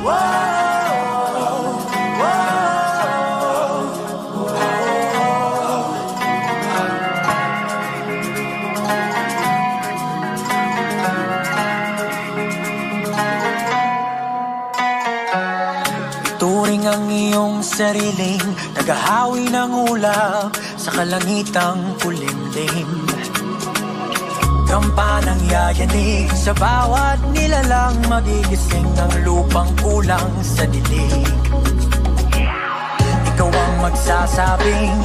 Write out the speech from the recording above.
Turing ang iyong sariling naghahawi ng ulap sa kalangitang kulimlim. Kampanang yayanig sa bawat nilalang, magigising ng lupang kulang sa dilig. Ikaw ang magsasabing